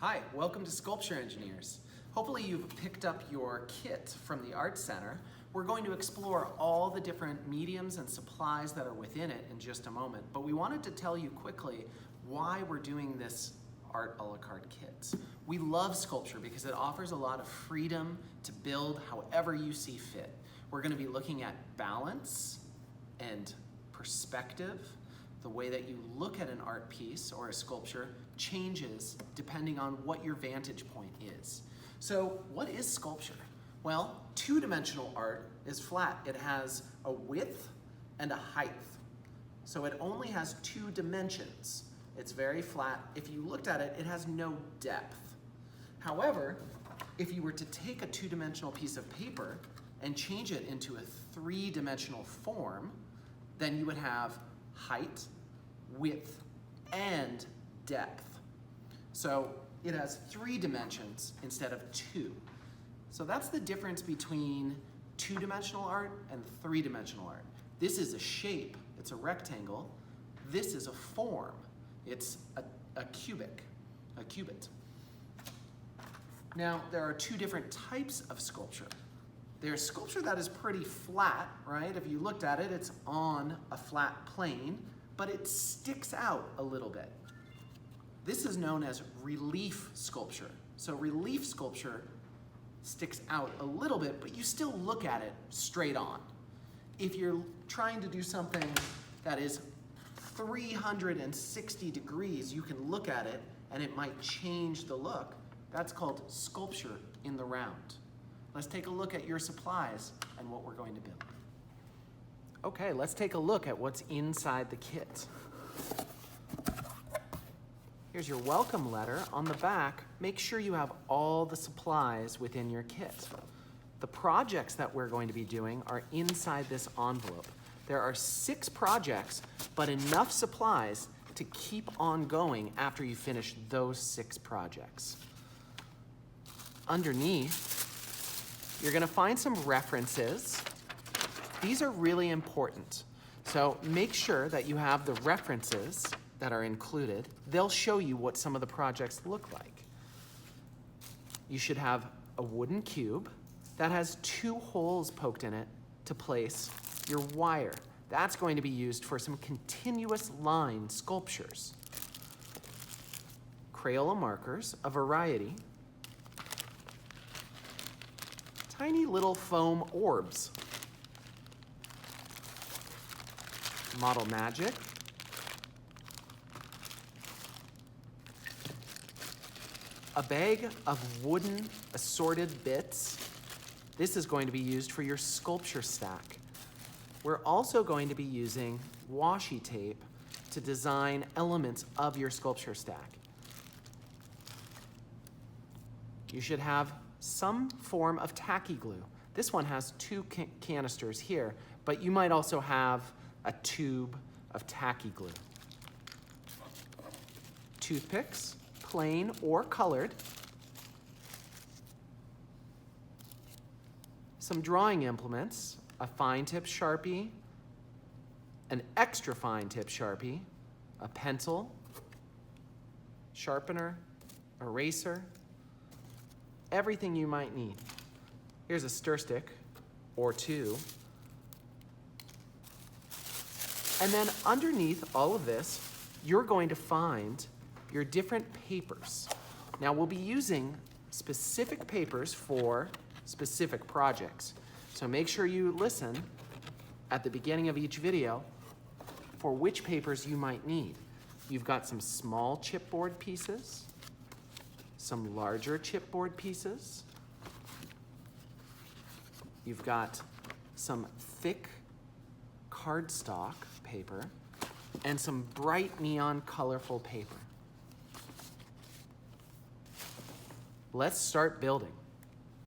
Hi, welcome to Sculpture Engineers. Hopefully you've picked up your kit from the Art Center. We're going to explore all the different mediums and supplies that are within it in just a moment, but we wanted to tell you quickly why we're doing this art a la carte kit. We love sculpture because it offers a lot of freedom to build however you see fit. We're going to be looking at balance and perspective. The way that you look at an art piece or a sculpture changes depending on what your vantage point is. So what is sculpture? Well, two-dimensional art is flat. It has a width and a height. So it only has two dimensions. It's very flat. If you looked at it, it has no depth. However, if you were to take a two-dimensional piece of paper and change it into a three-dimensional form, then you would have height, width, and depth. So it has three dimensions instead of two. So that's the difference between two-dimensional art and three-dimensional art. This is a shape, it's a rectangle. This is a form, it's a cubit. Now, there are two different types of sculpture. There's sculpture that is pretty flat, right? If you looked at it, it's on a flat plane, but it sticks out a little bit. This is known as relief sculpture. So relief sculpture sticks out a little bit, but you still look at it straight on. If you're trying to do something that is 360 degrees, you can look at it and it might change the look. That's called sculpture in the round. Let's take a look at your supplies and what we're going to build. Okay, let's take a look at what's inside the kit. Here's your welcome letter. On the back, make sure you have all the supplies within your kit. The projects that we're going to be doing are inside this envelope. There are 6 projects, but enough supplies to keep on going after you finish those 6 projects. Underneath, you're gonna find some references. These are really important. So make sure that you have the references that are included. They'll show you what some of the projects look like. You should have a wooden cube that has 2 holes poked in it to place your wire. That's going to be used for some continuous line sculptures. Crayola markers, a variety. Tiny little foam orbs. Model magic. A bag of wooden assorted bits. This is going to be used for your sculpture stack. We're also going to be using washi tape to design elements of your sculpture stack. You should have some form of tacky glue. This one has 2 canisters here, but you might also have a tube of tacky glue. Toothpicks, plain or colored. Some drawing implements, a fine tip Sharpie, an extra fine tip Sharpie, a pencil, sharpener, eraser, everything you might need. Here's a stir stick or 2. And then underneath all of this, you're going to find your different papers. Now we'll be using specific papers for specific projects. So make sure you listen at the beginning of each video for which papers you might need. You've got some small chipboard pieces, some larger chipboard pieces. You've got some thick cardstock paper and some bright neon colorful paper. Let's start building.